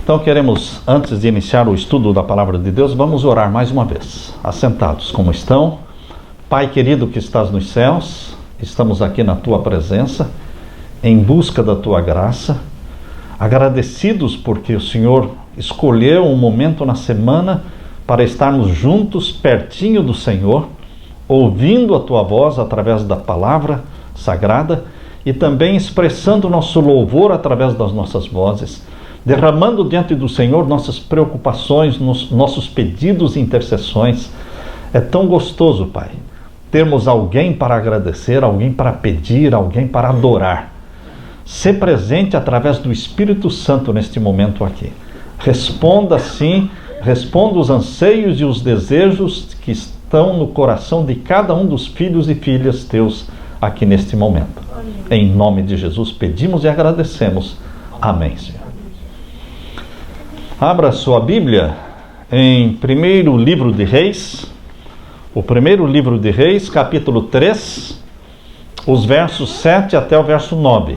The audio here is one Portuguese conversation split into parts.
Então queremos, antes de iniciar o estudo da Palavra de Deus, vamos orar mais uma vez, assentados como estão. Pai querido que estás nos céus, estamos aqui na Tua presença, em busca da Tua graça, agradecidos porque o Senhor escolheu um momento na semana para estarmos juntos, pertinho do Senhor, ouvindo a Tua voz através da Palavra Sagrada e também expressando nosso louvor através das nossas vozes, derramando diante do Senhor nossas preocupações, nossos pedidos e intercessões. É tão gostoso, Pai, termos alguém para agradecer, alguém para pedir, alguém para adorar. Ser presente através do Espírito Santo neste momento aqui. Responda sim, responda os anseios e os desejos que estão no coração de cada um dos filhos e filhas teus aqui neste momento. Em nome de Jesus pedimos e agradecemos. Amém, Senhor. Abra sua Bíblia em primeiro livro de Reis, o primeiro livro de Reis, capítulo 3, os versos 7 até o verso 9.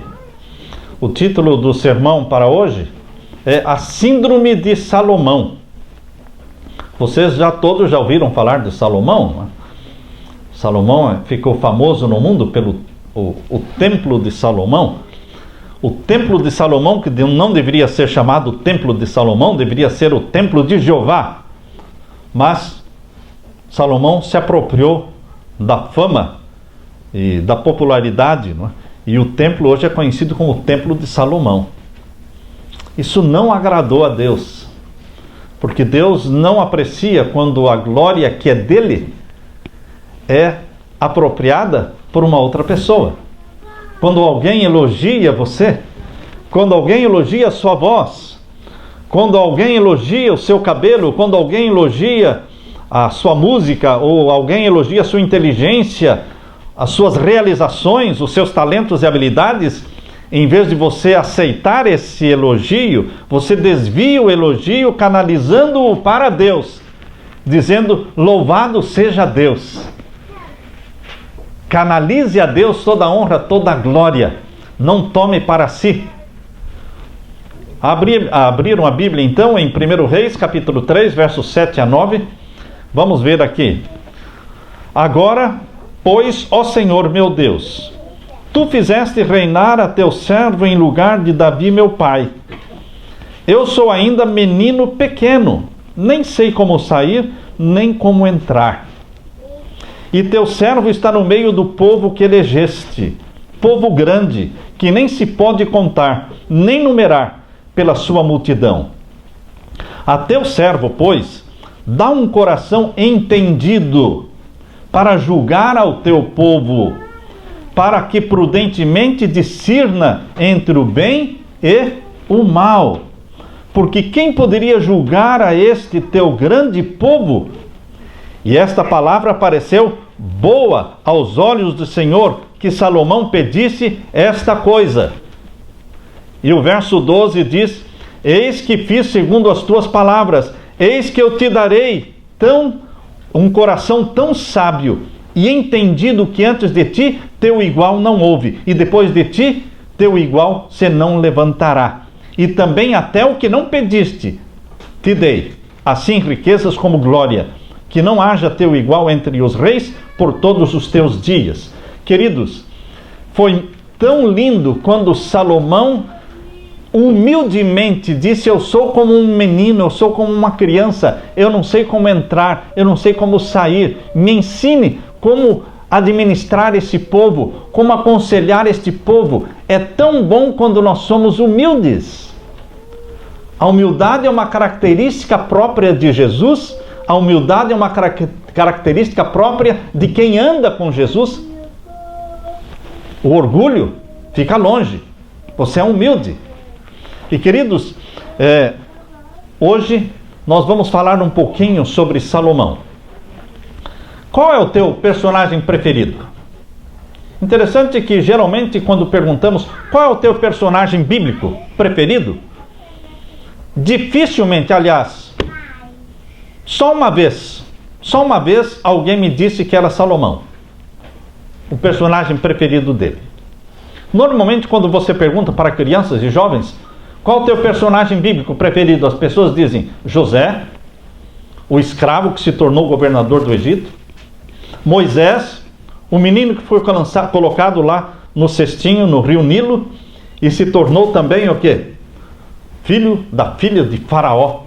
O título do sermão para hoje é A Síndrome de Salomão. Vocês todos já ouviram falar de Salomão, né? Salomão ficou famoso no mundo pelo o Templo de Salomão. O Templo de Salomão, que não deveria ser chamado Templo de Salomão, deveria ser o Templo de Jeová. Mas Salomão se apropriou da fama e da popularidade, não é? E o templo hoje é conhecido como o Templo de Salomão. Isso não agradou a Deus, porque Deus não aprecia quando a glória que é dele é apropriada por uma outra pessoa. Quando alguém elogia você, quando alguém elogia a sua voz, quando alguém elogia o seu cabelo, quando alguém elogia a sua música, ou alguém elogia a sua inteligência, as suas realizações, os seus talentos e habilidades, em vez de você aceitar esse elogio, você desvia o elogio canalizando-o para Deus, dizendo: louvado seja Deus. Canalize a Deus toda a honra, toda a glória. Não tome para si. Abriram a Bíblia então em 1 Reis, capítulo 3, versos 7 a 9. Vamos ver aqui. Agora, pois, ó Senhor meu Deus, Tu fizeste reinar a Teu servo em lugar de Davi meu pai. Eu sou ainda menino pequeno, nem sei como sair, nem como entrar. E Teu servo está no meio do povo que elegeste, povo grande, que nem se pode contar, nem numerar pela sua multidão. A Teu servo, pois, dá um coração entendido para julgar ao Teu povo, para que prudentemente discirna entre o bem e o mal. Porque quem poderia julgar a este Teu grande povo? E esta palavra pareceu boa aos olhos do Senhor, que Salomão pedisse esta coisa. E o verso 12 diz: eis que fiz segundo as tuas palavras, eis que eu te darei um coração tão sábio e entendido que antes de ti teu igual não houve, e depois de ti teu igual se não levantará. E também até o que não pediste te dei, assim riquezas como glória, que não haja teu igual entre os reis por todos os teus dias. Queridos, foi tão lindo quando Salomão humildemente disse: eu sou como um menino, eu sou como uma criança, eu não sei como entrar, eu não sei como sair, me ensine como administrar esse povo, como aconselhar este povo. É tão bom quando nós somos humildes. A humildade é uma característica própria de Jesus. A humildade é uma característica própria de quem anda com Jesus. O orgulho fica longe. Você é humilde. E queridos, hoje nós vamos falar um pouquinho sobre Salomão. Qual é o teu personagem preferido? Interessante que geralmente quando perguntamos qual é o teu personagem bíblico preferido, dificilmente, aliás, só uma vez alguém me disse que era Salomão, o personagem preferido dele. Normalmente quando você pergunta para crianças e jovens Qual o teu personagem bíblico preferido? As pessoas dizem José, o escravo que se tornou governador do Egito. Moisés, o menino que foi colocado lá no cestinho, no rio Nilo, e se tornou também o quê? Filho da filha de Faraó.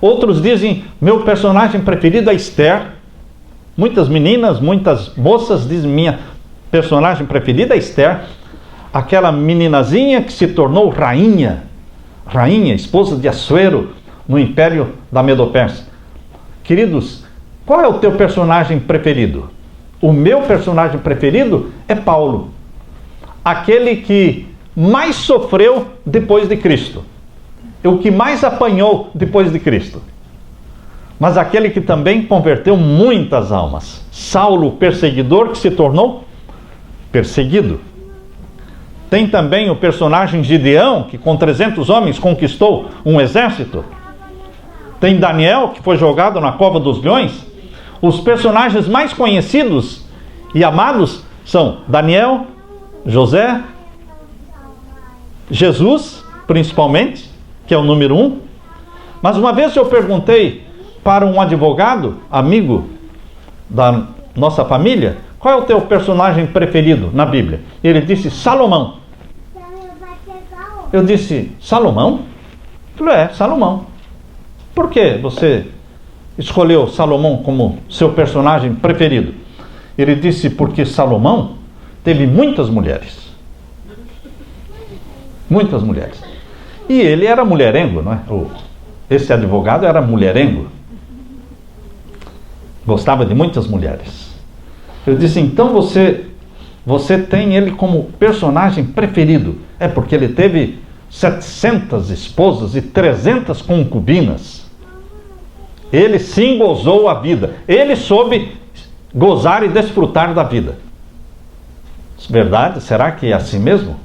Outros dizem, meu personagem preferido é Esther. Muitas meninas, muitas moças dizem, minha personagem preferida é Esther. Aquela meninazinha que se tornou rainha, esposa de Assuero, no império da Medo-Pérsia. Queridos, qual é o teu personagem preferido? O meu personagem preferido é Paulo, aquele que mais sofreu depois de Cristo, o que mais apanhou depois de Cristo, mas aquele que também converteu muitas almas. Saulo, o perseguidor, que se tornou perseguido. Tem também o personagem Gideão, que com 300 homens conquistou um exército. Tem Daniel, que foi jogado na cova dos leões. Os personagens mais conhecidos e amados são Daniel, José, Jesus, principalmente, que é o número 1. Mas uma vez eu perguntei para um advogado, amigo da nossa família, qual é o teu personagem preferido na Bíblia? Ele disse Salomão. Eu disse, Salomão? Ele falou, Salomão. Por que você escolheu Salomão como seu personagem preferido? Ele disse, porque Salomão teve muitas mulheres. Muitas mulheres. E ele era mulherengo, não é? Esse advogado era mulherengo. Gostava de muitas mulheres. Eu disse, então você tem ele como personagem preferido. É porque ele teve 700 esposas e 300 concubinas. Ele sim gozou a vida. Ele soube gozar e desfrutar da vida. Verdade? Será que é assim mesmo?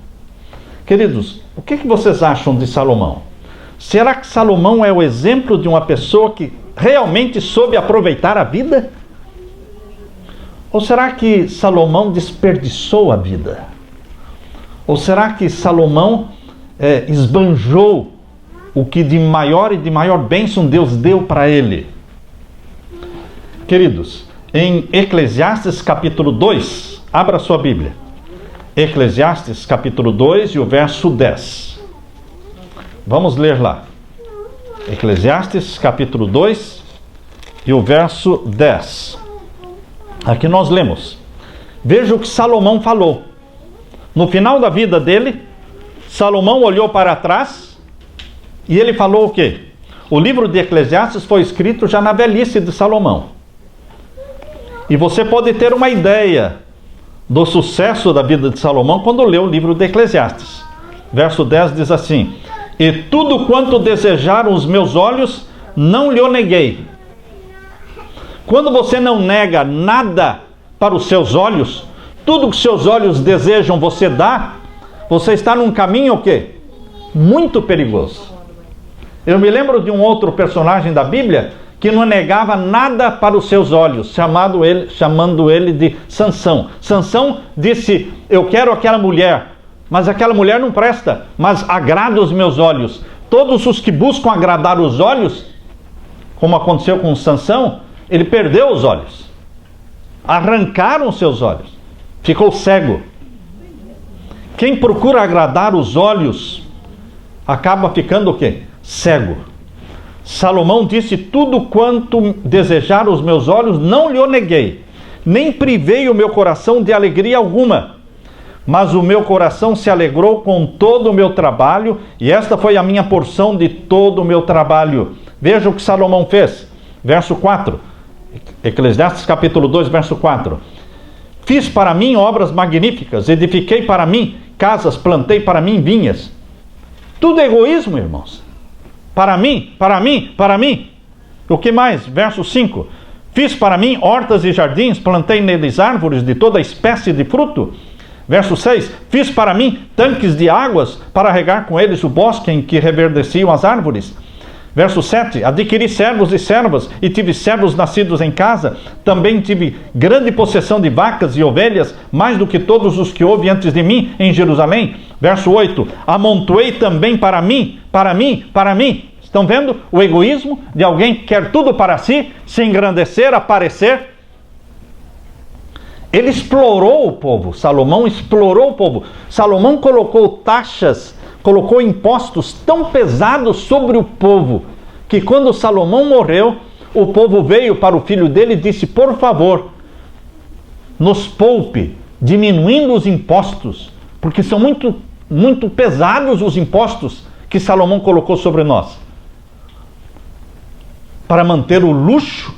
Queridos, o que vocês acham de Salomão? Será que Salomão é o exemplo de uma pessoa que realmente soube aproveitar a vida? Ou será que Salomão desperdiçou a vida? Ou será que Salomão esbanjou o que de maior e de maior bênção Deus deu para ele? Queridos, em Eclesiastes capítulo 2, abra sua Bíblia. Eclesiastes capítulo 2 e o verso 10. Vamos ler lá. Eclesiastes capítulo 2 e o verso 10. Aqui nós lemos. Veja o que Salomão falou. No final da vida dele, Salomão olhou para trás e ele falou o quê? O livro de Eclesiastes foi escrito já na velhice de Salomão. E você pode ter uma ideia do sucesso da vida de Salomão quando lê o livro de Eclesiastes. Verso 10 diz assim: e tudo quanto desejaram os meus olhos, não lhe o neguei. Quando você não nega nada para os seus olhos, tudo que seus olhos desejam você dá, você está num caminho o quê? Muito perigoso. Eu me lembro de um outro personagem da Bíblia que não negava nada para os seus olhos, chamando ele de Sansão. Sansão disse, eu quero aquela mulher, mas aquela mulher não presta, mas agrada os meus olhos. Todos os que buscam agradar os olhos, como aconteceu com Sansão, ele perdeu os olhos. Arrancaram os seus olhos. Ficou cego. Quem procura agradar os olhos, acaba ficando o quê? Cego. Salomão disse, tudo quanto desejaram os meus olhos, não lhe o neguei, nem privei o meu coração de alegria alguma. Mas o meu coração se alegrou com todo o meu trabalho, e esta foi a minha porção de todo o meu trabalho. Veja o que Salomão fez. Verso 4. Eclesiastes capítulo 2, verso 4. Fiz para mim obras magníficas, edifiquei para mim casas, plantei para mim vinhas. Tudo egoísmo, irmãos. Para mim, para mim, para mim. O que mais? Verso 5. Fiz para mim hortas e jardins, plantei neles árvores de toda espécie de fruto. Verso 6. Fiz para mim tanques de águas, para regar com eles o bosque em que reverdeciam as árvores. Verso 7. Adquiri servos e servas, e tive servos nascidos em casa. Também tive grande possessão de vacas e ovelhas, mais do que todos os que houve antes de mim em Jerusalém. Verso 8: amontoei também para mim, para mim, para mim. Estão vendo o egoísmo de alguém que quer tudo para si, se engrandecer, aparecer? Ele explorou o povo, Salomão explorou o povo. Salomão colocou taxas, colocou impostos tão pesados sobre o povo, que quando Salomão morreu, o povo veio para o filho dele e disse: por favor, nos poupe, diminuindo os impostos, porque são muito pesados os impostos que Salomão colocou sobre nós. Para manter o luxo,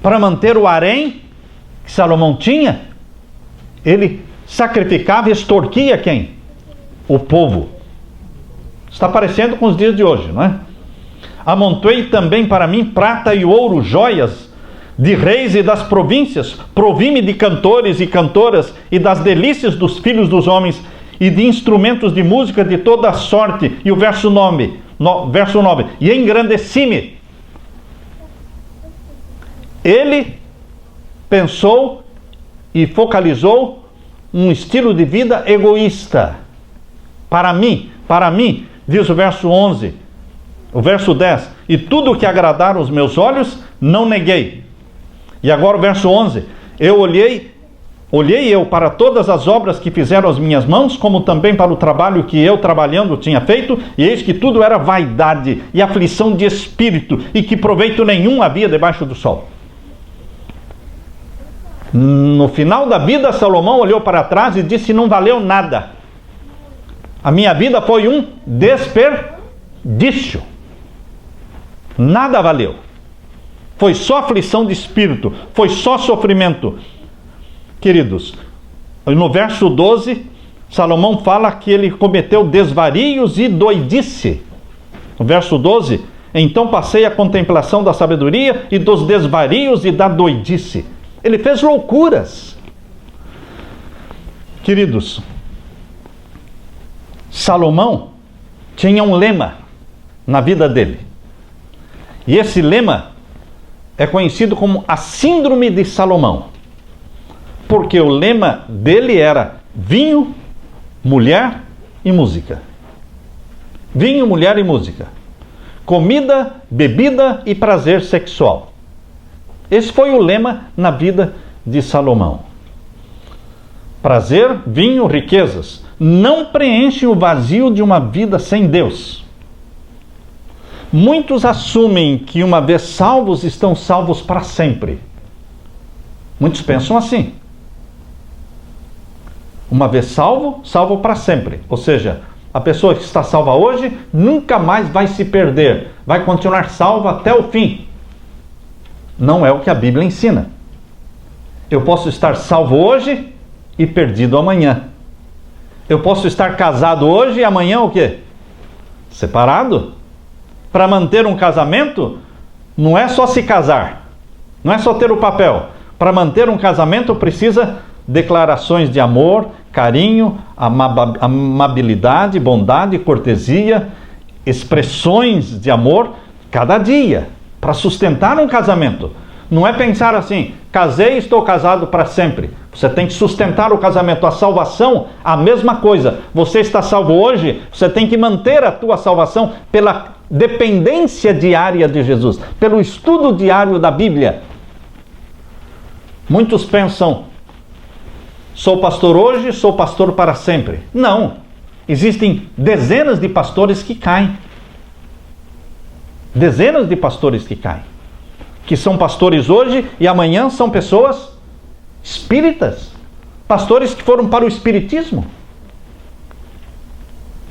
para manter o harém que Salomão tinha, ele sacrificava e extorquia quem? O povo. Está parecendo com os dias de hoje, não é? Amontoei também para mim prata e ouro, joias de reis e das províncias, provi-me de cantores e cantoras e das delícias dos filhos dos homens e de instrumentos de música de toda a sorte. E o verso 9, e engrandeci-me. Ele pensou e focalizou um estilo de vida egoísta. Para mim, diz o verso 11, o verso 10, e tudo que agradar os meus olhos, não neguei. E agora o verso 11, olhei eu para todas as obras que fizeram as minhas mãos, como também para o trabalho que eu trabalhando tinha feito, e eis que tudo era vaidade e aflição de espírito, e que proveito nenhum havia debaixo do sol. No final da vida, Salomão olhou para trás e disse: não valeu nada. A minha vida foi um desperdício. Nada valeu. Foi só aflição de espírito, foi só sofrimento. Queridos, no verso 12, Salomão fala que ele cometeu desvarios e doidice. No verso 12, então passei a contemplação da sabedoria e dos desvarios e da doidice. Ele fez loucuras. Queridos, Salomão tinha um lema na vida dele. E esse lema é conhecido como a Síndrome de Salomão. Porque o lema dele era vinho, mulher e música. Vinho, mulher e música. Comida, bebida e prazer sexual. Esse foi o lema na vida de Salomão. Prazer, vinho, riquezas não preenchem o vazio de uma vida sem Deus. Muitos assumem que uma vez salvos, estão salvos para sempre. Muitos pensam assim. Uma vez salvo, salvo para sempre. Ou seja, a pessoa que está salva hoje nunca mais vai se perder. Vai continuar salva até o fim. Não é o que a Bíblia ensina. Eu posso estar salvo hoje e perdido amanhã. Eu posso estar casado hoje e amanhã o quê? Separado. Para manter um casamento, não é só se casar. Não é só ter o papel. Para manter um casamento precisa declarações de amor, carinho, amabilidade, bondade, cortesia, expressões de amor cada dia. Para sustentar um casamento. Não é pensar assim, casei e estou casado para sempre. Você tem que sustentar o casamento. A salvação, a mesma coisa. Você está salvo hoje, você tem que manter a tua salvação pela dependência diária de Jesus, pelo estudo diário da Bíblia. Muitos pensam, sou pastor hoje, sou pastor para sempre. Não. Existem dezenas de pastores que caem. Dezenas de pastores que caem, que são pastores hoje e amanhã são pessoas espíritas, pastores que foram para o espiritismo.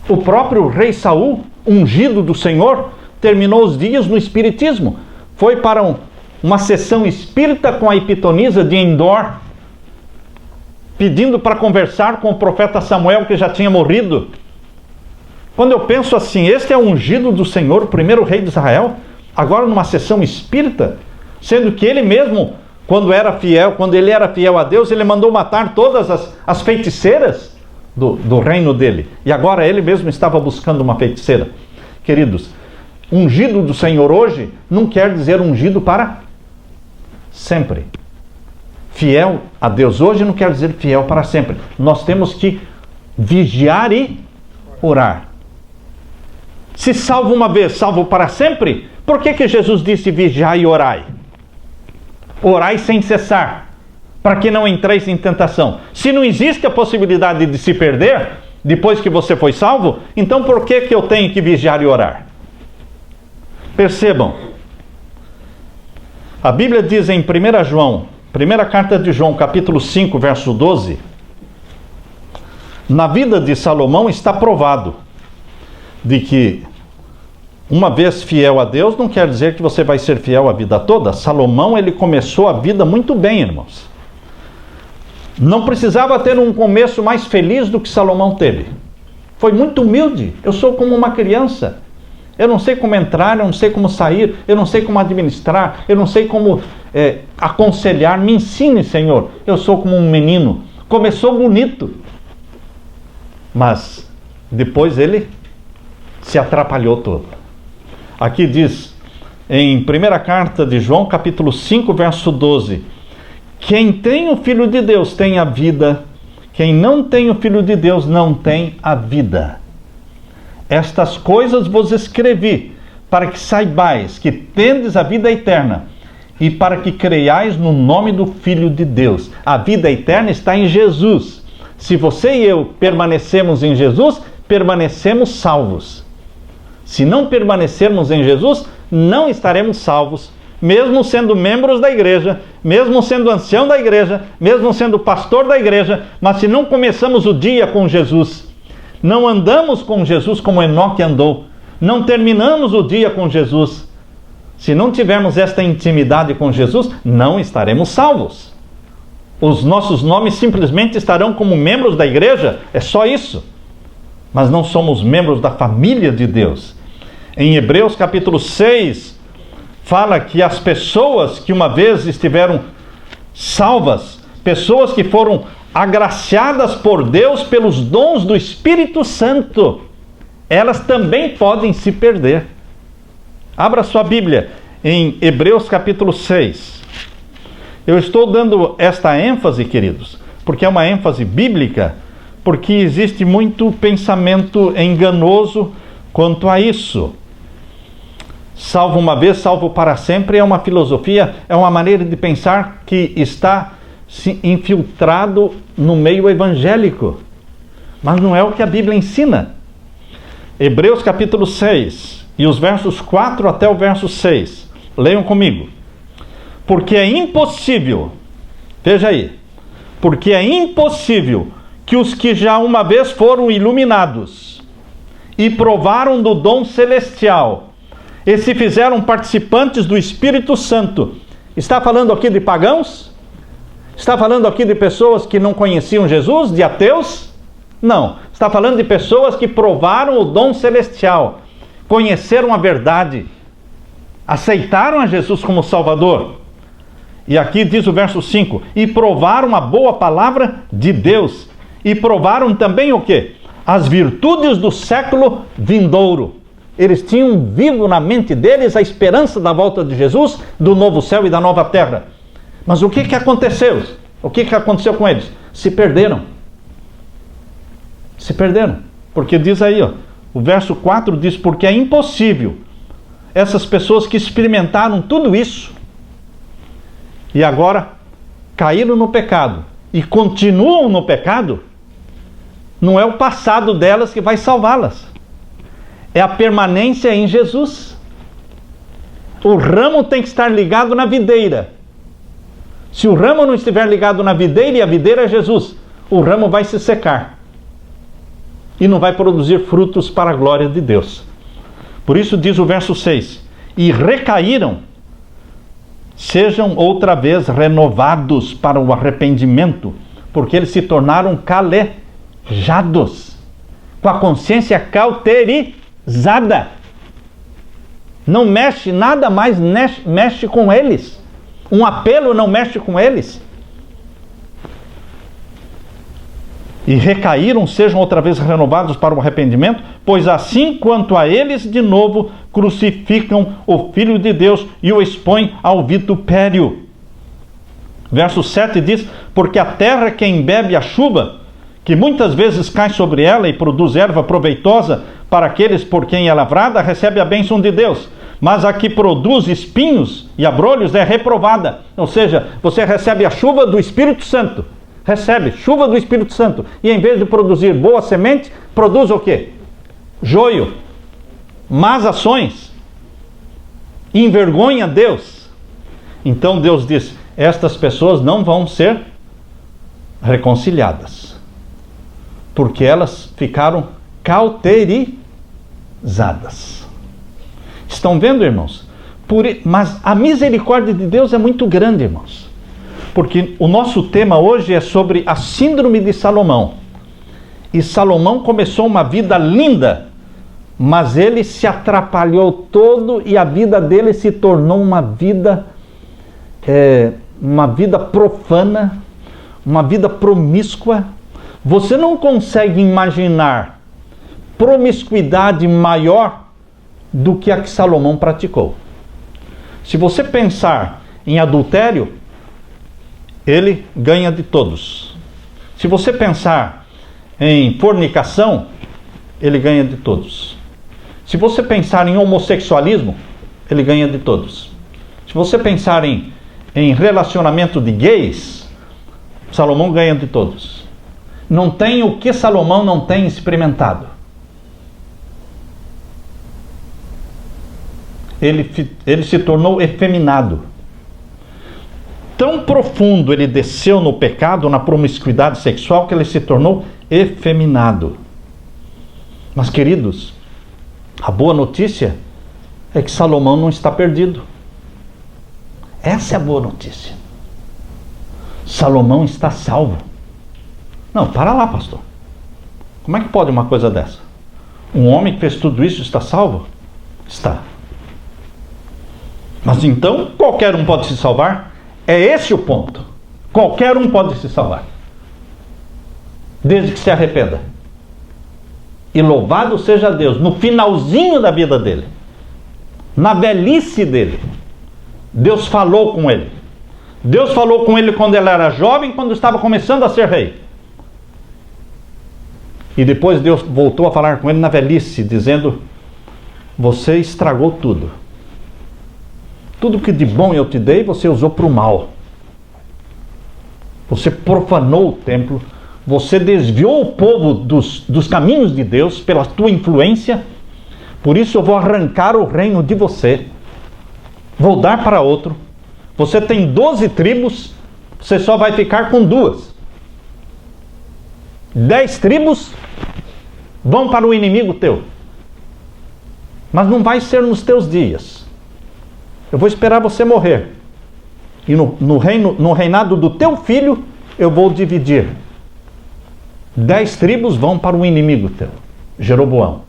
O próprio rei Saul, ungido do Senhor, terminou os dias no espiritismo, foi para uma sessão espírita com a epitonisa de Endor, pedindo para conversar com o profeta Samuel, que já tinha morrido. Quando eu penso assim, este é o ungido do Senhor, o primeiro rei de Israel, agora numa sessão espírita, sendo que ele mesmo, quando ele era fiel a Deus, ele mandou matar todas as feiticeiras do reino dele. E agora ele mesmo estava buscando uma feiticeira. Queridos, ungido do Senhor hoje não quer dizer ungido para sempre. Fiel a Deus hoje não quer dizer fiel para sempre. Nós temos que Vigiar e orar. Se salvo uma vez, salvo para sempre, por que Jesus disse vigiai e orai? Orai sem cessar, para que não entreis em tentação. Se não existe a possibilidade de se perder, depois que você foi salvo, então por que eu tenho que vigiar e orar? Percebam, a Bíblia diz em 1 João, primeira carta de João, capítulo 5, verso 12, na vida de Salomão está provado de que uma vez fiel a Deus não quer dizer que você vai ser fiel a vida toda. Salomão, ele começou a vida muito bem, irmãos. Não precisava ter um começo mais feliz do que Salomão teve. Foi muito humilde. Eu sou como uma criança. Eu não sei como entrar, eu não sei como sair, eu não sei como administrar, eu não sei como aconselhar. Me ensine, Senhor. Eu sou como um menino. Começou bonito, mas depois ele se atrapalhou todo. Aqui diz, em primeira carta de João, capítulo 5, verso 12, quem tem o Filho de Deus tem a vida, quem não tem o Filho de Deus não tem a vida. Estas coisas vos escrevi, para que saibais que tendes a vida eterna, e para que creiais no nome do Filho de Deus. A vida eterna está em Jesus. Se você e eu permanecemos em Jesus, permanecemos salvos. Se não permanecermos em Jesus, não estaremos salvos, mesmo sendo membros da igreja, mesmo sendo ancião da igreja, mesmo sendo pastor da igreja, mas se não começamos o dia com Jesus, não andamos com Jesus como Enoque andou, não terminamos o dia com Jesus, se não tivermos esta intimidade com Jesus, não estaremos salvos. Os nossos nomes simplesmente estarão como membros da igreja, é só isso, mas não somos membros da família de Deus. Em Hebreus capítulo 6, fala que as pessoas que uma vez estiveram salvas, pessoas que foram agraciadas por Deus pelos dons do Espírito Santo, elas também podem se perder. Abra sua Bíblia em Hebreus capítulo 6. Eu estou dando esta ênfase, queridos, porque é uma ênfase bíblica, porque existe muito pensamento enganoso quanto a isso. Salvo uma vez, salvo para sempre é uma filosofia, é uma maneira de pensar que está infiltrado no meio evangélico. Mas não é o que a Bíblia ensina. Hebreus capítulo 6, e os versos 4 até o verso 6. Leiam comigo. Porque é impossível, veja aí, porque é impossível que os que já uma vez foram iluminados e provaram do dom celestial e se fizeram participantes do Espírito Santo. Está falando aqui de pagãos? Está falando aqui de pessoas que não conheciam Jesus, de ateus? Não. Está falando de pessoas que provaram o dom celestial, conheceram a verdade, aceitaram a Jesus como Salvador. E aqui diz o verso 5, e provaram a boa palavra de Deus, e provaram também o quê? As virtudes do século vindouro. Eles tinham vivo na mente deles a esperança da volta de Jesus, do novo céu e da nova terra. Mas o que aconteceu? O que aconteceu com eles? Se perderam. Se perderam. Porque diz aí, ó, o verso 4 diz, porque é impossível essas pessoas que experimentaram tudo isso e agora caíram no pecado e continuam no pecado, não é o passado delas que vai salvá-las. É a permanência em Jesus. O ramo tem que estar ligado na videira. Se o ramo não estiver ligado na videira, e a videira é Jesus, o ramo vai se secar e não vai produzir frutos para a glória de Deus. Por isso diz o verso 6, e recaíram, sejam outra vez renovados para o arrependimento, porque eles se tornaram calejados, com a consciência cauterizada. Não mexe, nada mais mexe com eles. Um apelo não mexe com eles. E recaíram, sejam outra vez renovados para o arrependimento, pois assim quanto a eles de novo crucificam o Filho de Deus e o expõem ao vitupério. Verso 7 diz, porque a terra que embebe a chuva, que muitas vezes cai sobre ela e produz erva proveitosa para aqueles por quem é lavrada, recebe a bênção de Deus. Mas a que produz espinhos e abrolhos é reprovada. Ou seja, você recebe a chuva do Espírito Santo. Recebe chuva do Espírito Santo. E em vez de produzir boa semente, produz o quê? Joio, más ações, envergonha Deus. Então Deus diz: estas pessoas não vão ser reconciliadas, porque elas ficaram cauterizadas. Estão vendo, irmãos? Mas a misericórdia de Deus é muito grande, irmãos. Porque o nosso tema hoje é sobre a síndrome de Salomão. E Salomão começou uma vida linda, mas ele se atrapalhou todo e a vida dele se tornou uma vida profana, uma vida promíscua. Você não consegue imaginar promiscuidade maior do que a que Salomão praticou. Se você pensar em adultério, ele ganha de todos. Se você pensar em fornicação, ele ganha de todos. Se você pensar em homossexualismo, ele ganha de todos. Se você pensar em relacionamento de gays, Salomão ganha de todos. Não tem o que Salomão não tem experimentado. Ele se tornou efeminado. Tão profundo ele desceu no pecado, na promiscuidade sexual, que ele se tornou efeminado. Mas, queridos, a boa notícia é que Salomão não está perdido. Essa é a boa notícia. Salomão está salvo. Não, para lá, pastor. Como é que pode uma coisa dessa? Um homem que fez tudo isso está salvo? Está. Mas então, qualquer um pode se salvar? É esse o ponto. Qualquer um pode se salvar, desde que se arrependa. E louvado seja Deus, no finalzinho da vida dele, na velhice dele, Deus falou com ele. Deus falou com ele quando ele era jovem, quando estava começando a ser rei. E depois Deus voltou a falar com ele na velhice, dizendo: você estragou tudo. Tudo que de bom eu te dei, você usou para o mal. Você profanou o templo. Você desviou o povo dos caminhos de Deus pela tua influência. Por isso eu vou arrancar o reino de você. Vou dar para outro. Você tem 12 tribos, você só vai ficar com 2. 10 tribos vão para o inimigo teu. Mas não vai ser nos teus dias. Eu vou esperar você morrer. E no reinado do teu filho, eu vou dividir. 10 tribos vão para o inimigo teu, Jeroboão.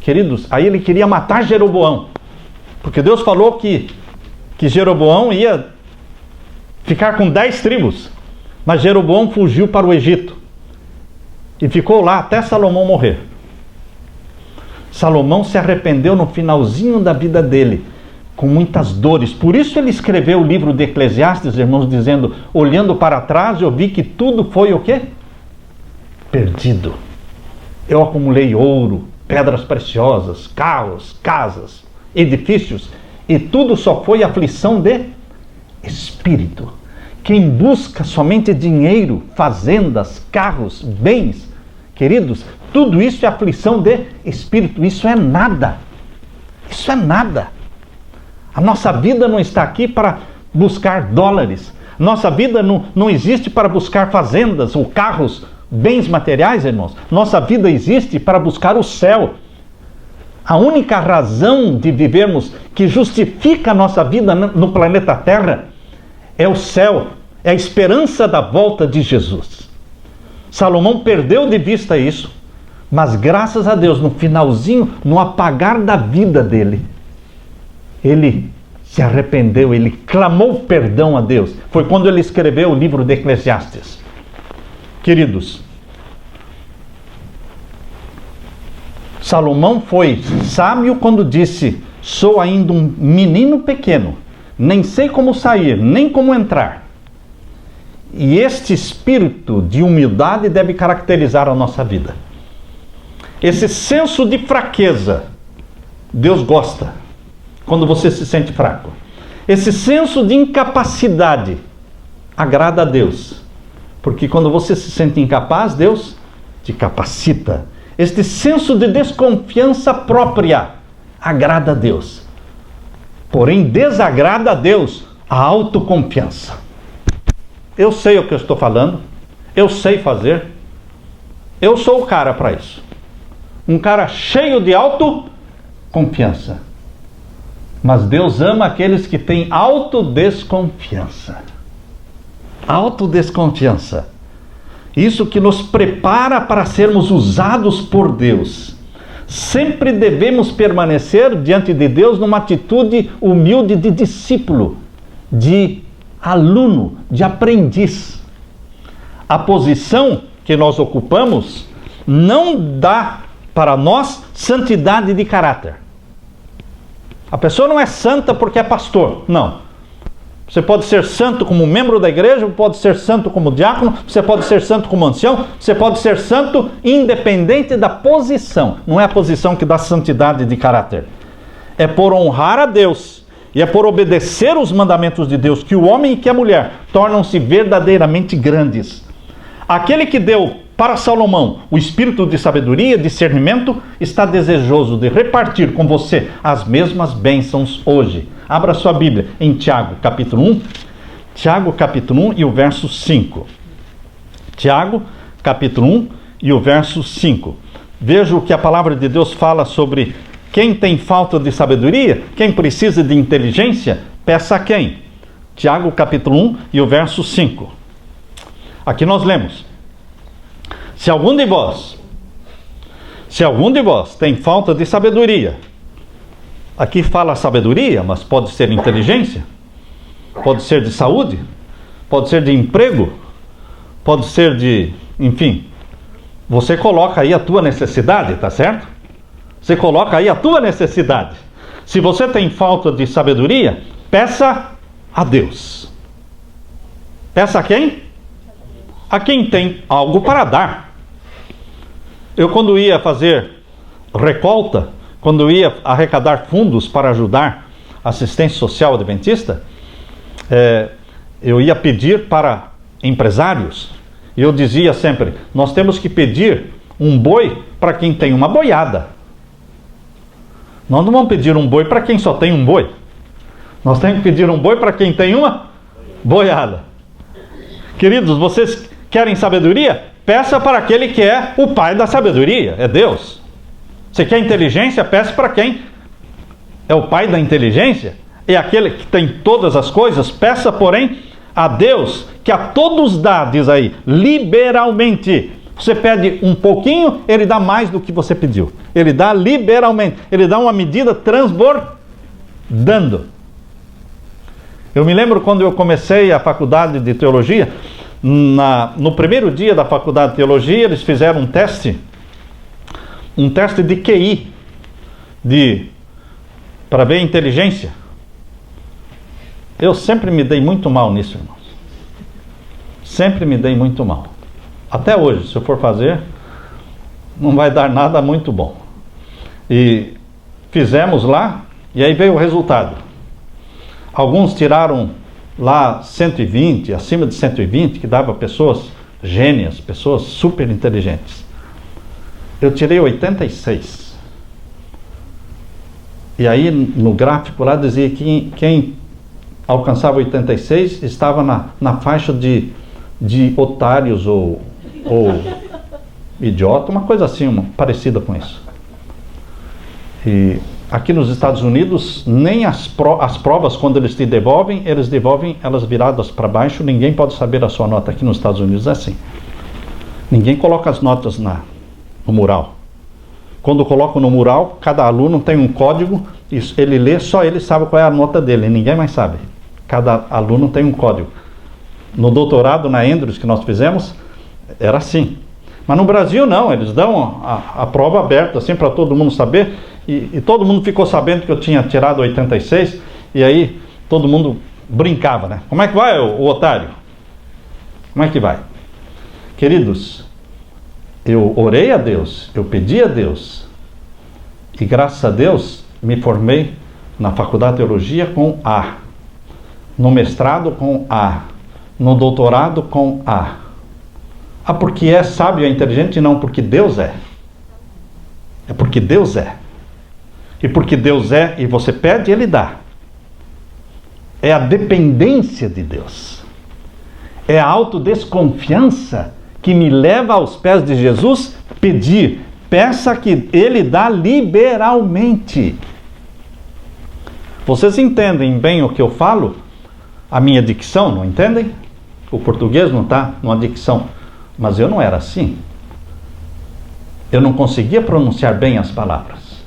Queridos, aí ele queria matar Jeroboão. Porque Deus falou que Jeroboão ia ficar com 10 tribos. Mas Jeroboão fugiu para o Egito. E ficou lá até Salomão morrer. Salomão se arrependeu no finalzinho da vida dele, com muitas dores. Por isso ele escreveu o livro de Eclesiastes, irmãos, dizendo: olhando para trás, eu vi que tudo foi o quê? Perdido. Eu acumulei ouro, pedras preciosas, carros, casas, edifícios, e tudo só foi aflição de espírito. Quem busca somente dinheiro, fazendas, carros, bens, queridos, tudo isso é aflição de espírito. Isso é nada. Isso é nada. A nossa vida não está aqui para buscar dólares. Nossa vida não existe para buscar fazendas ou carros, bens materiais, irmãos. Nossa vida existe para buscar o céu. A única razão de vivermos que justifica a nossa vida no planeta Terra é o céu, é a esperança da volta de Jesus. Salomão perdeu de vista isso, mas graças a Deus, no finalzinho, no apagar da vida dele, ele se arrependeu, ele clamou perdão a Deus. Foi quando ele escreveu o livro de Eclesiastes. Queridos, Salomão foi sábio quando disse: sou ainda um menino pequeno, nem sei como sair, nem como entrar. E este espírito de humildade deve caracterizar a nossa vida. Esse senso de fraqueza, Deus gosta quando você se sente fraco. Esse senso de incapacidade agrada a Deus, porque quando você se sente incapaz, Deus te capacita. Este senso de desconfiança própria agrada a Deus. Porém, desagrada a Deus a autoconfiança. Eu sei o que eu estou falando, eu sei fazer, eu sou o cara para isso. Um cara cheio de autoconfiança. Mas Deus ama aqueles que têm autodesconfiança. Autodesconfiança. Isso que nos prepara para sermos usados por Deus. Sempre devemos permanecer diante de Deus numa atitude humilde de discípulo, de aluno, de aprendiz. A posição que nós ocupamos não dá para nós santidade de caráter. A pessoa não é santa porque é pastor, não. Você pode ser santo como membro da igreja, pode ser santo como diácono, você pode ser santo como ancião, você pode ser santo independente da posição. Não é a posição que dá santidade de caráter. É por honrar a Deus e é por obedecer os mandamentos de Deus que o homem e que a mulher tornam-se verdadeiramente grandes. Aquele que deu para Salomão o espírito de sabedoria e discernimento está desejoso de repartir com você as mesmas bênçãos hoje. Abra sua Bíblia em Tiago, capítulo 1. Tiago, capítulo 1 e o verso 5. Tiago, capítulo 1 e o verso 5. Veja o que a palavra de Deus fala sobre quem tem falta de sabedoria, quem precisa de inteligência, peça a quem? Tiago, capítulo 1 e o verso 5. Aqui nós lemos: Se algum de vós tem falta de sabedoria, aqui fala sabedoria, mas pode ser inteligência, pode ser de saúde, pode ser de emprego, pode ser de, enfim, você coloca aí a tua necessidade, tá certo? Você coloca aí a tua necessidade. Se você tem falta de sabedoria, peça a Deus. Peça a quem? A quem tem algo para dar. Eu, quando ia fazer recolta, quando ia arrecadar fundos para ajudar a assistência social adventista, eu ia pedir para empresários, e eu dizia sempre: nós temos que pedir um boi para quem tem uma boiada. Nós não vamos pedir um boi para quem só tem um boi. Nós temos que pedir um boi para quem tem uma boiada. Queridos, vocês querem sabedoria? Peça para aquele que é o pai da sabedoria, é Deus. Você quer inteligência? Peça para quem é o pai da inteligência, é aquele que tem todas as coisas. Peça, porém, a Deus, que a todos dá, diz aí, liberalmente. Você pede um pouquinho, Ele dá mais do que você pediu. Ele dá liberalmente, Ele dá uma medida transbordando. Eu me lembro quando eu comecei a faculdade de teologia, no primeiro dia da faculdade de teologia, eles fizeram um teste de QI, para ver a inteligência. Eu sempre me dei muito mal nisso, irmãos. Sempre me dei muito mal. Até hoje, se eu for fazer, não vai dar nada muito bom. E fizemos lá, e aí veio o resultado. Alguns tiraram lá 120, acima de 120, que dava pessoas gênias, pessoas super inteligentes. Eu tirei 86. E aí no gráfico lá dizia que quem alcançava 86 estava na faixa de otários ou idiota, uma coisa assim, parecida com isso. E aqui nos Estados Unidos, nem as provas, quando eles te devolvem, eles devolvem elas viradas para baixo. Ninguém pode saber a sua nota. Aqui nos Estados Unidos é assim. Ninguém coloca as notas no mural. Quando colocam no mural, cada aluno tem um código, ele lê, só ele sabe qual é a nota dele, ninguém mais sabe. Cada aluno tem um código. No doutorado, na Andrews, que nós fizemos, era assim. Mas no Brasil não, eles dão a prova aberta, assim, para todo mundo saber, e todo mundo ficou sabendo que eu tinha tirado 86, e aí todo mundo brincava, né? Como é que vai, o otário? Como é que vai? Queridos, eu orei a Deus, eu pedi a Deus, e graças a Deus me formei na faculdade de teologia com A, no mestrado com A, no doutorado com A. Ah, porque é sábio, é inteligente? Não, porque Deus é. É porque Deus é. E porque Deus é, e você pede, Ele dá. É a dependência de Deus. É a autodesconfiança que me leva aos pés de Jesus pedir. Peça que Ele dá liberalmente. Vocês entendem bem o que eu falo? A minha dicção, não entendem? O português não está numa dicção. Mas eu não era assim. Eu não conseguia pronunciar bem as palavras.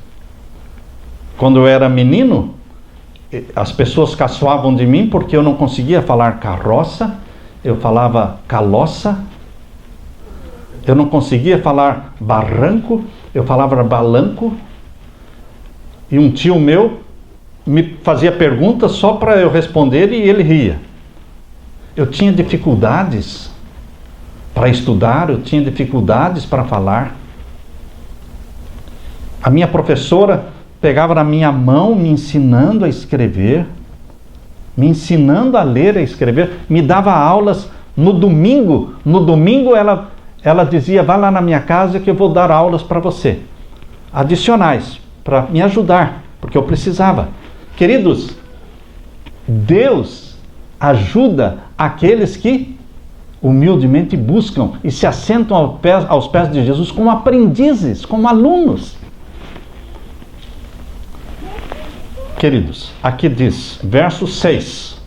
Quando eu era menino, as pessoas caçoavam de mim porque eu não conseguia falar carroça, eu falava caloça. Eu não conseguia falar barranco, eu falava balanco. E um tio meu me fazia perguntas só para eu responder e ele ria. Eu tinha dificuldades para estudar, eu tinha dificuldades para falar. A minha professora pegava na minha mão, me ensinando a escrever, me ensinando a ler e a escrever, me dava aulas no domingo. No domingo ela dizia, vá lá na minha casa que eu vou dar aulas para você, adicionais, para me ajudar, porque eu precisava. Queridos, Deus ajuda aqueles que humildemente buscam e se assentam aos pés de Jesus como aprendizes, como alunos. Queridos, aqui diz, verso 6,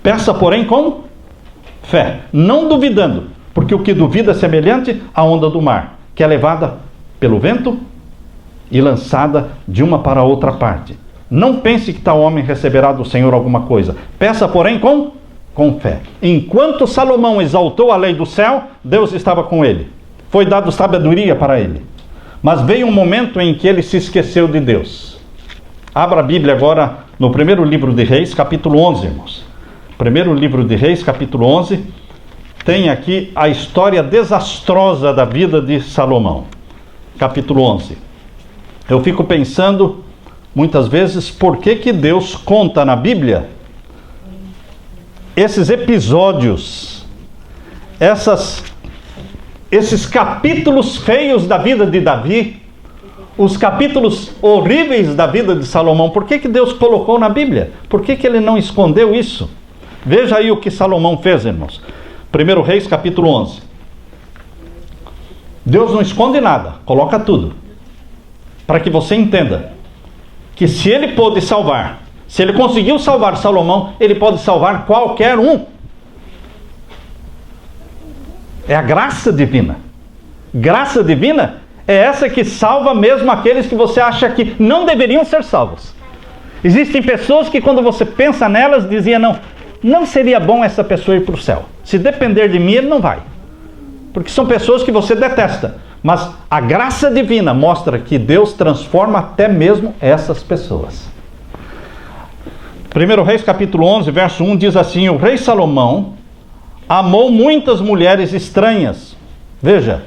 peça porém com fé, não duvidando, porque o que duvida é semelhante à onda do mar, que é levada pelo vento e lançada de uma para outra parte. Não pense que tal homem receberá do Senhor alguma coisa. Peça porém com fé. Enquanto Salomão exaltou a lei do céu, Deus estava com ele. Foi dado sabedoria para ele. Mas veio um momento em que ele se esqueceu de Deus. Abra a Bíblia agora no primeiro livro de Reis, capítulo 11, irmãos. Primeiro livro de Reis, capítulo 11. Tem aqui a história desastrosa da vida de Salomão. Capítulo 11. Eu fico pensando, muitas vezes, por que Deus conta na Bíblia esses episódios, esses capítulos feios da vida de Davi, os capítulos horríveis da vida de Salomão. Por que Deus colocou na Bíblia? Por que Ele não escondeu isso? Veja aí o que Salomão fez, irmãos. 1 Reis, capítulo 11. Deus não esconde nada, coloca tudo. Para que você entenda que se Ele pôde salvar, se Ele conseguiu salvar Salomão, Ele pode salvar qualquer um. É a graça divina. Graça divina é essa que salva mesmo aqueles que você acha que não deveriam ser salvos. Existem pessoas que quando você pensa nelas, dizia, não seria bom essa pessoa ir para o céu. Se depender de mim, ele não vai. Porque são pessoas que você detesta. Mas a graça divina mostra que Deus transforma até mesmo essas pessoas. 1 Reis capítulo 11, verso 1 diz assim, o rei Salomão amou muitas mulheres estranhas. Veja,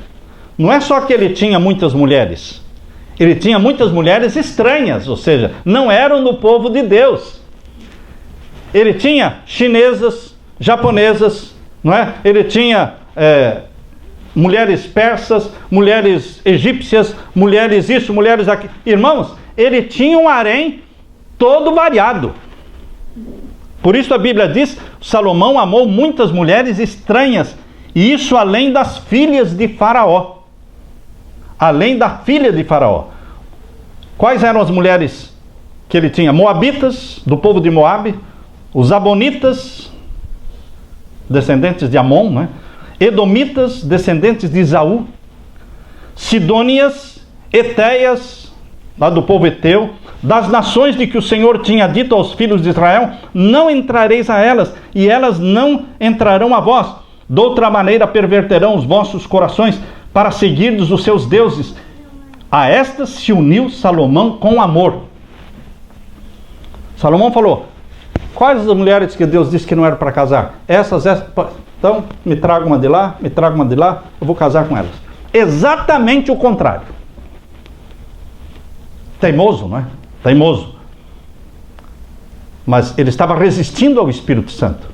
não é só que ele tinha muitas mulheres. Ele tinha muitas mulheres estranhas, ou seja, não eram do povo de Deus. Ele tinha chinesas, japonesas, não é? Ele tinha mulheres persas, mulheres egípcias, mulheres isso, mulheres aquilo. Irmãos, ele tinha um harém todo variado. Por isso a Bíblia diz, Salomão amou muitas mulheres estranhas, e isso além das filhas de Faraó. Além da filha de Faraó. Quais eram as mulheres que ele tinha? Moabitas, do povo de Moabe, os Amonitas, descendentes de Amon, né? Edomitas, descendentes de Esaú, Sidônias, Etéias, lá do povo Eteu, das nações de que o Senhor tinha dito aos filhos de Israel, não entrareis a elas, e elas não entrarão a vós. De outra maneira perverterão os vossos corações para seguirdes os seus deuses. A estas se uniu Salomão com amor. Salomão falou, quais as mulheres que Deus disse que não eram para casar? Essas. Então, me traga uma de lá, me traga uma de lá, eu vou casar com elas. Exatamente o contrário. Teimoso, não é? Teimoso. Mas ele estava resistindo ao Espírito Santo.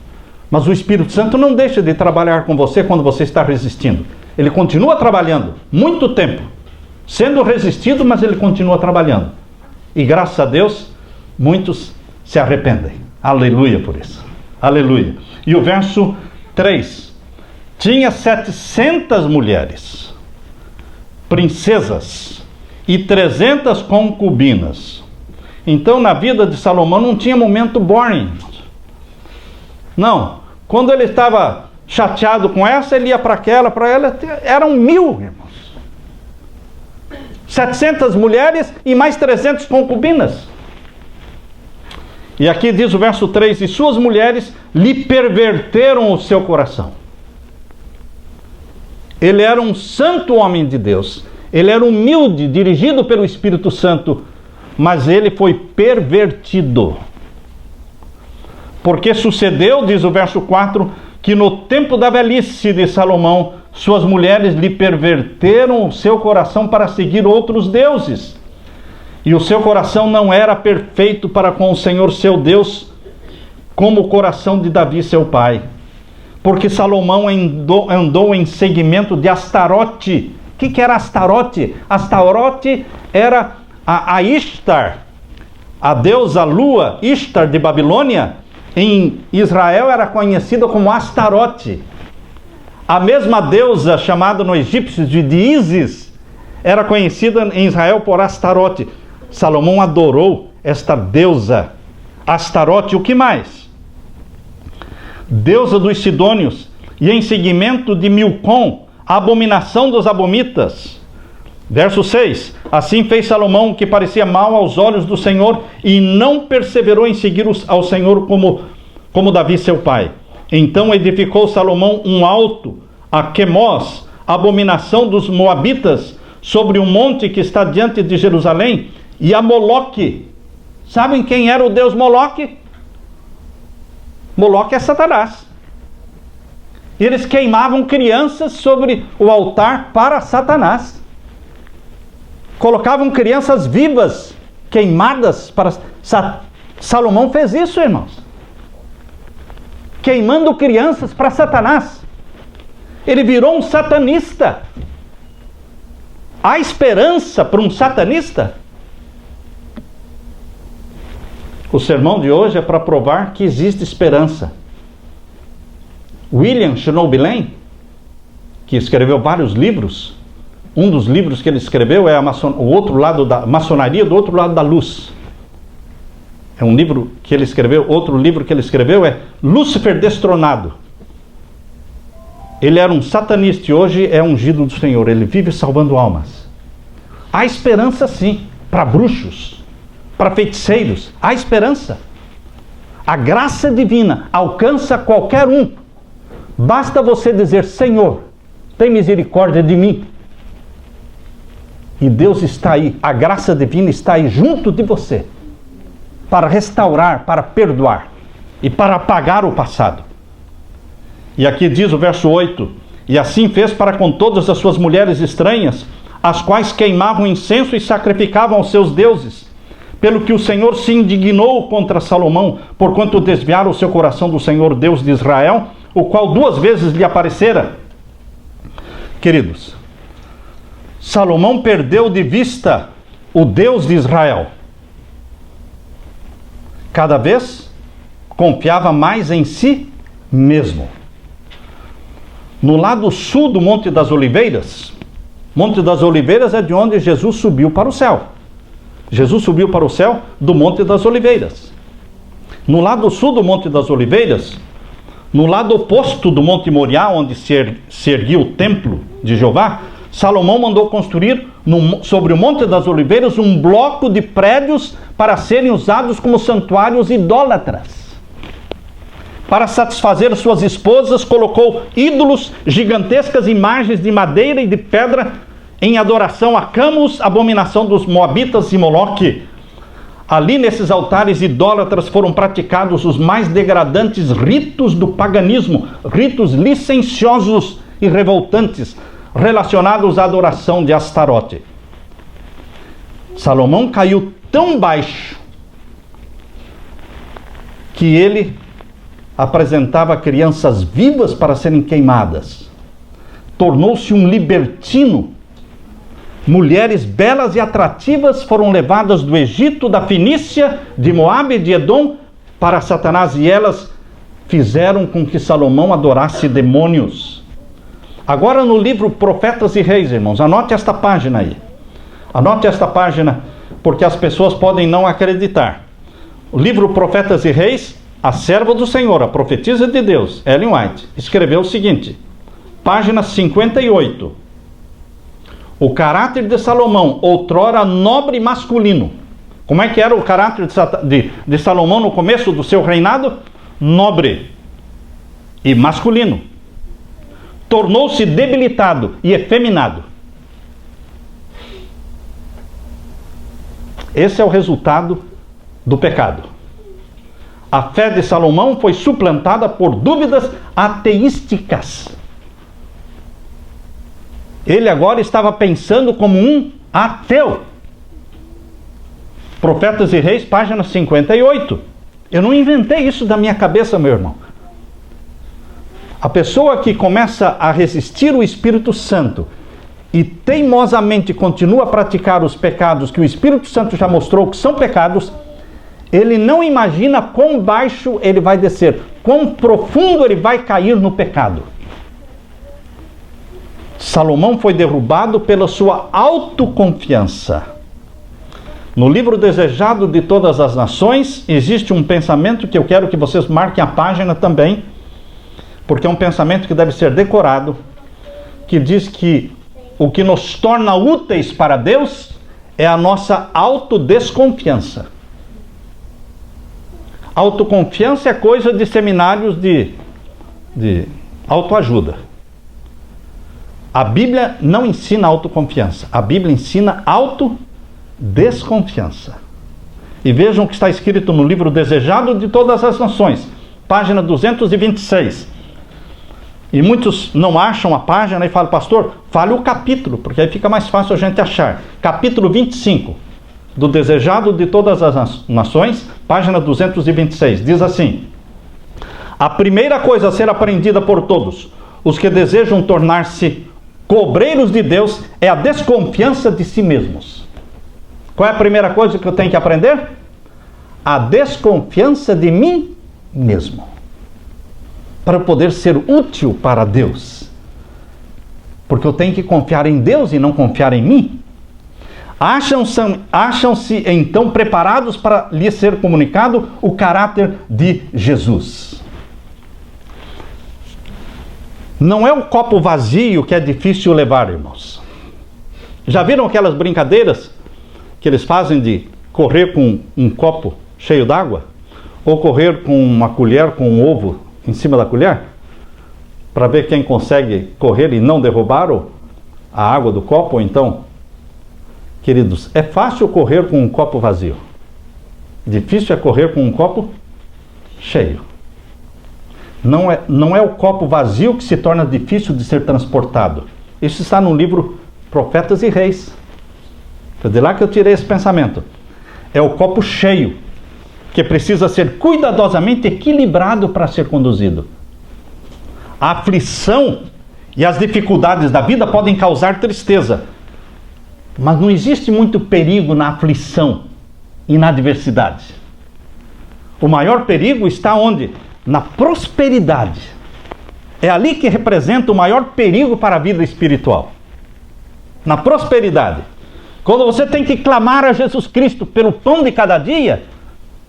Mas o Espírito Santo não deixa de trabalhar com você quando você está resistindo. Ele continua trabalhando muito tempo, sendo resistido, mas ele continua trabalhando. E graças a Deus, muitos se arrependem. Aleluia por isso. Aleluia. E o verso 3. Tinha 700 mulheres, princesas, e 300 concubinas. Então, na vida de Salomão não tinha momento boring. Não. Quando ele estava chateado com essa, ele ia para aquela, para ela. Eram 1000, irmãos. 700 mulheres e mais 300 concubinas. E aqui diz o verso 3: e suas mulheres lhe perverteram o seu coração. Ele era um santo homem de Deus. Ele era humilde, dirigido pelo Espírito Santo. Mas ele foi pervertido. Porque sucedeu, diz o verso 4, que no tempo da velhice de Salomão, suas mulheres lhe perverteram o seu coração para seguir outros deuses. E o seu coração não era perfeito para com o Senhor seu Deus, como o coração de Davi seu pai. Porque Salomão andou em seguimento de Astarote. O que era Astarote? Astarote era a Ishtar, a deusa lua, Ishtar de Babilônia. Em Israel era conhecida como Astarote. A mesma deusa chamada no egípcio de Ísis era conhecida em Israel por Astarote. Salomão adorou esta deusa Astarote. O que mais? Deusa dos Sidônios, e em seguimento de Milcom, a abominação dos abomitas. Verso 6: assim fez Salomão o que parecia mal aos olhos do Senhor, e não perseverou em seguir ao Senhor como Davi seu pai. Então edificou Salomão um alto a Quemós, abominação dos moabitas, sobre um monte que está diante de Jerusalém, e a Moloque. Sabem quem era o deus Moloque? Moloque é Satanás. Eles queimavam crianças sobre o altar para Satanás. Colocavam crianças vivas, queimadas para... Salomão fez isso, irmãos. Queimando crianças para Satanás. Ele virou um satanista. Há esperança para um satanista? O sermão de hoje é para provar que existe esperança. William Schnoebelen, que escreveu vários livros, um dos livros que ele escreveu é o outro lado da maçonaria, do outro lado da luz. É um livro que ele escreveu. Outro livro que ele escreveu é Lúcifer Destronado. Ele era um satanista e hoje é ungido do Senhor. Ele vive salvando almas. Há esperança sim, para bruxos, para feiticeiros. Há esperança. A graça divina alcança qualquer um. Basta você dizer: Senhor, tem misericórdia de mim. E Deus está aí, a graça divina está aí junto de você, para restaurar, para perdoar e para apagar o passado. E aqui diz o verso 8: e assim fez para com todas as suas mulheres estranhas, as quais queimavam incenso e sacrificavam aos seus deuses, pelo que o Senhor se indignou contra Salomão, porquanto desviaram o seu coração do Senhor Deus de Israel, o qual 2 vezes lhe aparecera. Queridos, Salomão perdeu de vista o Deus de Israel. Cada vez confiava mais em si mesmo. No lado sul do Monte das Oliveiras, Monte das Oliveiras é de onde Jesus subiu para o céu. Jesus subiu para o céu do Monte das Oliveiras. No lado sul do Monte das Oliveiras, no lado oposto do Monte Moriá, onde se erguia o templo de Jeová, Salomão mandou construir sobre o Monte das Oliveiras um bloco de prédios para serem usados como santuários idólatras. Para satisfazer suas esposas, colocou ídolos, gigantescas imagens de madeira e de pedra, em adoração a Camus, abominação dos moabitas, e Moloque, Ali nesses altares idólatras foram praticados os mais degradantes ritos do paganismo, ritos licenciosos e revoltantes, relacionados à adoração de Astarote. Salomão caiu tão baixo que ele apresentava crianças vivas para serem queimadas. Tornou-se um libertino. Mulheres belas e atrativas foram levadas do Egito, da Fenícia, de Moabe e de Edom para Satanás, e elas fizeram com que Salomão adorasse demônios. Agora no livro Profetas e Reis, irmãos, anote esta página aí. Anote esta página, porque as pessoas podem não acreditar. O livro Profetas e Reis, a serva do Senhor, a profetisa de Deus, Ellen White, escreveu o seguinte, página 58. O caráter de Salomão, outrora nobre e masculino. Como é que era o caráter de Salomão no começo do seu reinado? Nobre e masculino. Tornou-se debilitado e efeminado. Esse é o resultado do pecado. A fé de Salomão foi suplantada por dúvidas ateísticas. Ele agora estava pensando como um ateu. Profetas e Reis, página 58. Eu não inventei isso da minha cabeça, meu irmão. A pessoa que começa a resistir o Espírito Santo e teimosamente continua a praticar os pecados que o Espírito Santo já mostrou que são pecados, ele não imagina quão baixo ele vai descer, quão profundo ele vai cair no pecado. Salomão foi derrubado pela sua autoconfiança. No livro Desejado de Todas as Nações, existe um pensamento que eu quero que vocês marquem a página também, porque é um pensamento que deve ser decorado, que diz que o que nos torna úteis para Deus é a nossa autodesconfiança. Autoconfiança é coisa de seminários de autoajuda. A Bíblia não ensina autoconfiança. A Bíblia ensina autodesconfiança. E vejam o que está escrito no livro Desejado de Todas as Nações, página 226. E muitos não acham a página e falam, pastor, fale o capítulo, porque aí fica mais fácil a gente achar. Capítulo 25, do Desejado de Todas as Nações, página 226, diz assim: a primeira coisa a ser aprendida por todos os que desejam tornar-se cobreiros de Deus é a desconfiança de si mesmos. Qual é a primeira coisa que eu tenho que aprender? A desconfiança de mim mesmo. Para eu poder ser útil para Deus. Porque eu tenho que confiar em Deus e não confiar em mim. Acham-se então preparados para lhes ser comunicado o caráter de Jesus. Não é o copo vazio que é difícil levar, irmãos. Já viram aquelas brincadeiras que eles fazem de correr com um copo cheio d'água? Ou correr com uma colher com um ovo em cima da colher? Para ver quem consegue correr e não derrubar a água do copo? Ou então, queridos, é fácil correr com um copo vazio. Difícil é correr com um copo cheio. Não é o copo vazio que se torna difícil de ser transportado. Isso está no livro Profetas e Reis. Foi de lá que eu tirei esse pensamento. É o copo cheio, que precisa ser cuidadosamente equilibrado para ser conduzido. A aflição e as dificuldades da vida podem causar tristeza. Mas não existe muito perigo na aflição e na adversidade. O maior perigo está onde? Na prosperidade. É ali que representa o maior perigo para a vida espiritual. Na prosperidade. Quando você tem que clamar a Jesus Cristo pelo pão de cada dia,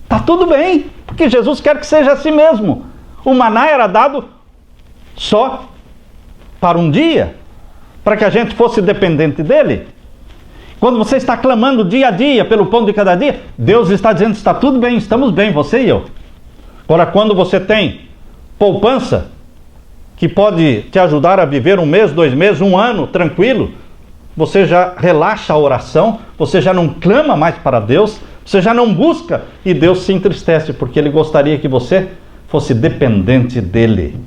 está tudo bem, porque Jesus quer que seja assim mesmo. O maná era dado só para um dia, para que a gente fosse dependente dele. Quando você está clamando dia a dia pelo pão de cada dia, Deus está dizendo, está tudo bem, estamos bem, você e eu. Agora, quando você tem poupança, que pode te ajudar a viver 1 mês, 2 meses, 1 ano, tranquilo, você já relaxa a oração, você já não clama mais para Deus, Você já não busca e Deus se entristece, porque Ele gostaria que você fosse dependente dEle.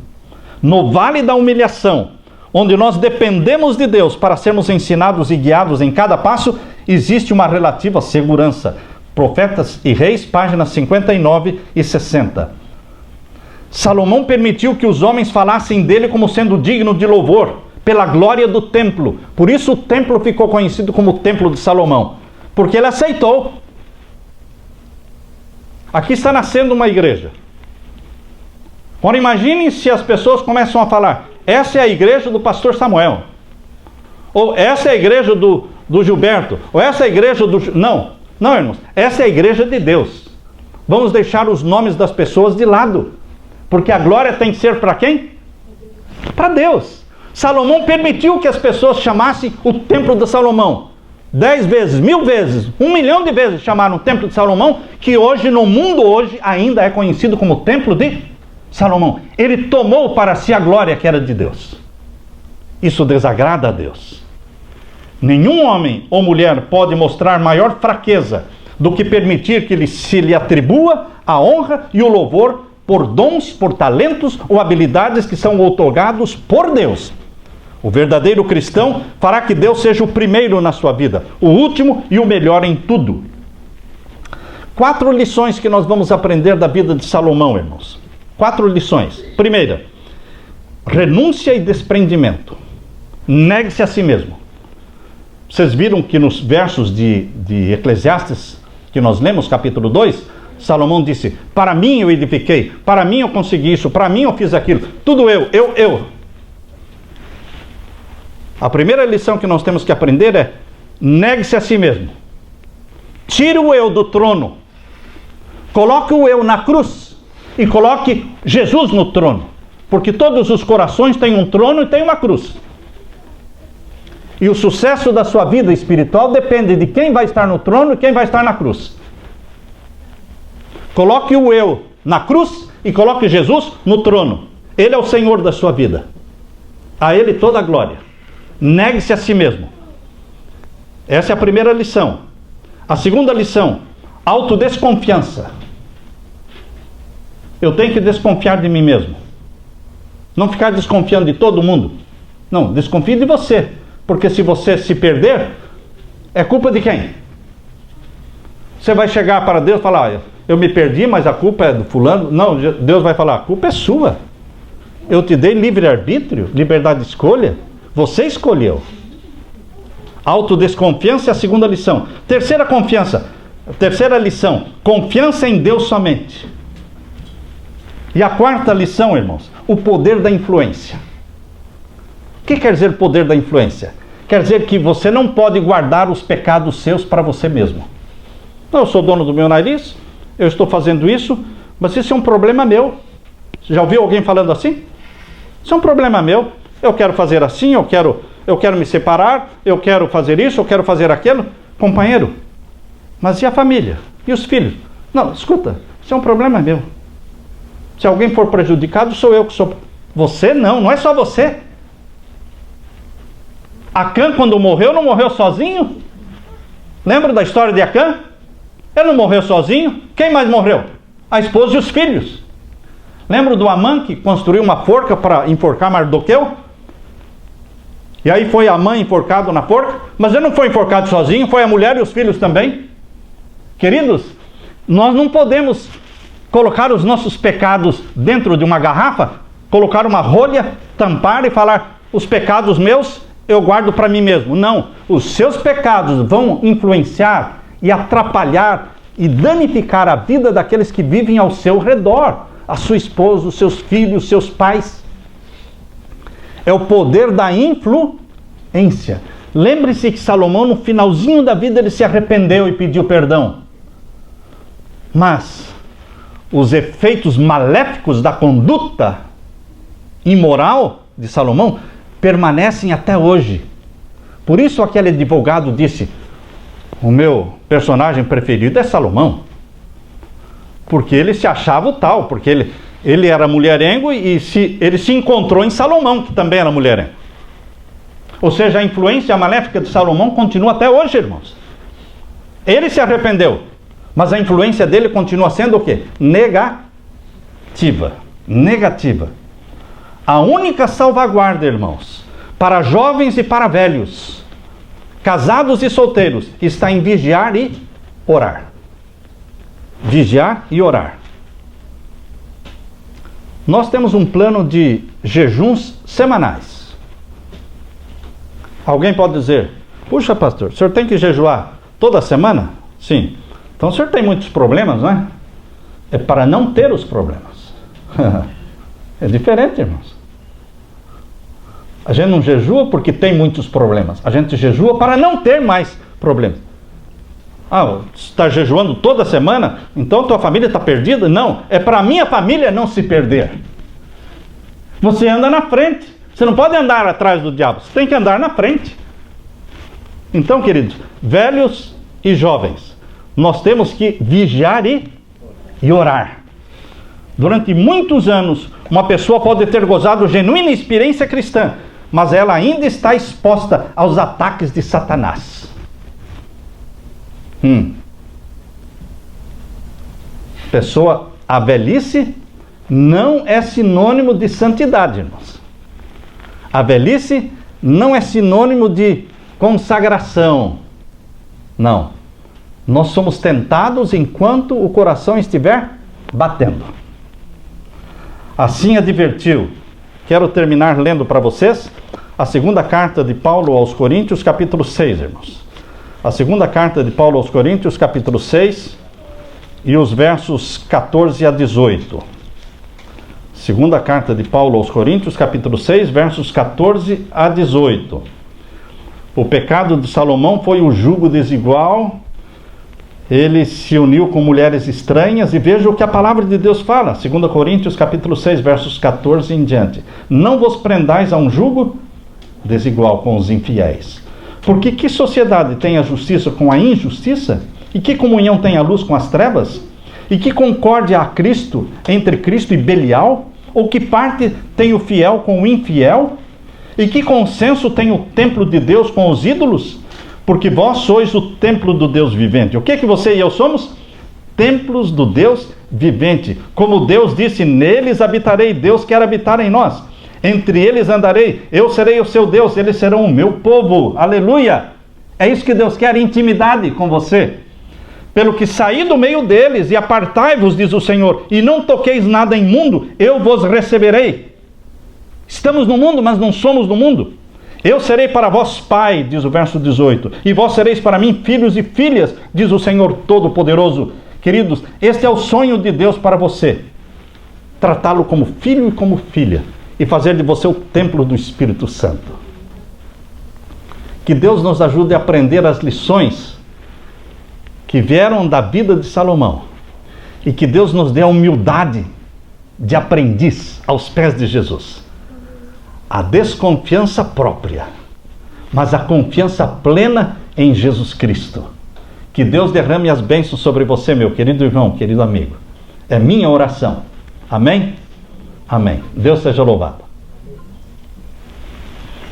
No vale da humilhação, onde nós dependemos de Deus para sermos ensinados e guiados em cada passo, existe uma relativa segurança. Profetas e Reis, páginas 59 e 60. Salomão permitiu que os homens falassem dele como sendo digno de louvor, pela glória do templo. Por isso o templo ficou conhecido como o Templo de Salomão, porque ele aceitou. Aqui está nascendo uma igreja. Agora imaginem se as pessoas começam a falar: essa é a igreja do pastor Samuel, ou essa é a igreja do Gilberto, ou essa é a igreja do... Não, irmãos, essa é a igreja de Deus. Vamos deixar os nomes das pessoas de lado, porque a glória tem que ser para quem? Para Deus. Salomão permitiu que as pessoas chamassem o templo de Salomão. 10 vezes, 1000 vezes, 1 milhão de vezes chamaram o templo de Salomão, que hoje, no mundo hoje, ainda é conhecido como o templo de Salomão. Ele tomou para si a glória que era de Deus. Isso desagrada a Deus. Nenhum homem ou mulher pode mostrar maior fraqueza do que permitir que se lhe atribua a honra e o louvor por dons, por talentos ou habilidades que são outorgados por Deus. O verdadeiro cristão fará que Deus seja o primeiro na sua vida, o último e o melhor em tudo. 4 lições que nós vamos aprender da vida de Salomão, irmãos. 4 lições. Primeira, renúncia e desprendimento. Negue-se a si mesmo. Vocês viram que nos versos de Eclesiastes, que nós lemos, capítulo 2, Salomão disse: para mim eu edifiquei, para mim eu consegui isso, para mim eu fiz aquilo, tudo eu. A primeira lição que nós temos que aprender é: negue-se a si mesmo. Tire o eu do trono. Coloque o eu na cruz e coloque Jesus no trono. Porque todos os corações têm um trono e têm uma cruz. E o sucesso da sua vida espiritual depende de quem vai estar no trono e quem vai estar na cruz. Coloque o eu na cruz e coloque Jesus no trono. Ele é o Senhor da sua vida. A Ele toda a glória. Negue-se a si mesmo. Essa é a primeira lição. A segunda lição: autodesconfiança. Eu tenho que desconfiar de mim mesmo. Não ficar desconfiando de todo mundo. Não, desconfie de você. Porque se você se perder, é culpa de quem? Você vai chegar para Deus e falar: eu me perdi, mas a culpa é do fulano. Não, Deus vai falar: a culpa é sua. Eu te dei livre-arbítrio, liberdade de escolha. Você escolheu. Autodesconfiança é a segunda lição. Terceira lição: confiança em Deus somente. E a quarta lição, irmãos: o poder da influência. O que quer dizer poder da influência? Quer dizer que você não pode guardar os pecados seus para você mesmo. Não, eu sou dono do meu nariz, eu estou fazendo isso, mas isso é um problema meu. Você já ouviu alguém falando assim? Isso é um problema meu. Eu quero fazer assim, eu quero me separar, eu quero fazer isso, eu quero fazer aquilo. Companheiro, mas e a família? E os filhos? Não, escuta, isso é um problema meu. Se alguém for prejudicado, sou eu que sou. Você não é só você. Acã, quando morreu, não morreu sozinho? Lembra da história de Acã? Ele não morreu sozinho. Quem mais morreu? A esposa e os filhos. Lembra do Amã, que construiu uma forca para enforcar Mardoqueu? E aí foi Amã enforcado na forca, mas ele não foi enforcado sozinho, foi a mulher e os filhos também. Queridos, nós não podemos colocar os nossos pecados dentro de uma garrafa, colocar uma rolha, tampar e falar: os pecados meus eu guardo para mim mesmo. Não, os seus pecados vão influenciar e atrapalhar e danificar a vida daqueles que vivem ao seu redor, a sua esposa, os seus filhos, os seus pais. É o poder da influência. Lembre-se que Salomão, no finalzinho da vida, ele se arrependeu e pediu perdão. Mas os efeitos maléficos da conduta imoral de Salomão permanecem até hoje. Por isso aquele advogado disse: o meu personagem preferido é Salomão. Porque ele se achava o tal, porque ele era mulherengo e ele se encontrou em Salomão, que também era mulherengo. Ou seja, a influência maléfica de Salomão continua até hoje, irmãos. Ele se arrependeu. Mas a influência dele continua sendo o quê? Negativa. Negativa. A única salvaguarda, irmãos, para jovens e para velhos, casados e solteiros, está em vigiar e orar. Vigiar e orar. Nós temos um plano de jejuns semanais. Alguém pode dizer: puxa, pastor, o senhor tem que jejuar toda semana? Sim. Então o senhor tem muitos problemas, não é? É para não ter os problemas. É diferente, irmãos. A gente não jejua porque tem muitos problemas. A gente jejua para não ter mais problemas. Ah, está jejuando toda semana? Então tua família está perdida? Não, é para a minha família não se perder. Você anda na frente. Você não pode andar atrás do diabo. Você tem que andar na frente. Então, queridos, velhos e jovens, nós temos que vigiar e orar. Durante muitos anos, uma pessoa pode ter gozado genuína experiência cristã, mas ela ainda está exposta aos ataques de Satanás. A velhice não é sinônimo de santidade, irmãos. A velhice não é sinônimo de consagração. Não. Nós somos tentados enquanto o coração estiver batendo. Assim advertiu. Quero terminar lendo para vocês a segunda carta de Paulo aos Coríntios, capítulo 6, irmãos. A segunda carta de Paulo aos Coríntios, capítulo 6, e os versos 14 a 18. Segunda carta de Paulo aos Coríntios, capítulo 6, versos 14 a 18. O pecado de Salomão foi o jugo desigual. Ele se uniu com mulheres estranhas, e veja o que a palavra de Deus fala, 2 Coríntios capítulo 6, versos 14 em diante. Não vos prendais a um jugo desigual com os infiéis. Porque que sociedade tem a justiça com a injustiça? E que comunhão tem a luz com as trevas? E que concórdia há Cristo entre Cristo e Belial? Ou que parte tem o fiel com o infiel? E que consenso tem o templo de Deus com os ídolos? Porque vós sois o templo do Deus vivente. O que você e eu somos? Templos do Deus vivente. Como Deus disse, neles habitarei. Deus quer habitar em nós. Entre eles andarei. Eu serei o seu Deus, eles serão o meu povo. Aleluia! É isso que Deus quer, intimidade com você. Pelo que saí do meio deles e apartai-vos, diz o Senhor, e não toqueis nada imundo, eu vos receberei. Estamos no mundo, mas não somos do mundo. Eu serei para vós pai, diz o verso 18, e vós sereis para mim filhos e filhas, diz o Senhor Todo-Poderoso. Queridos, este é o sonho de Deus para você. Tratá-lo como filho e como filha, e fazer de você o templo do Espírito Santo. Que Deus nos ajude a aprender as lições que vieram da vida de Salomão, e que Deus nos dê a humildade de aprendiz aos pés de Jesus. A desconfiança própria, mas a confiança plena em Jesus Cristo. Que Deus derrame as bênçãos sobre você, meu querido irmão, querido amigo. É minha oração. Amém? Amém. Deus seja louvado.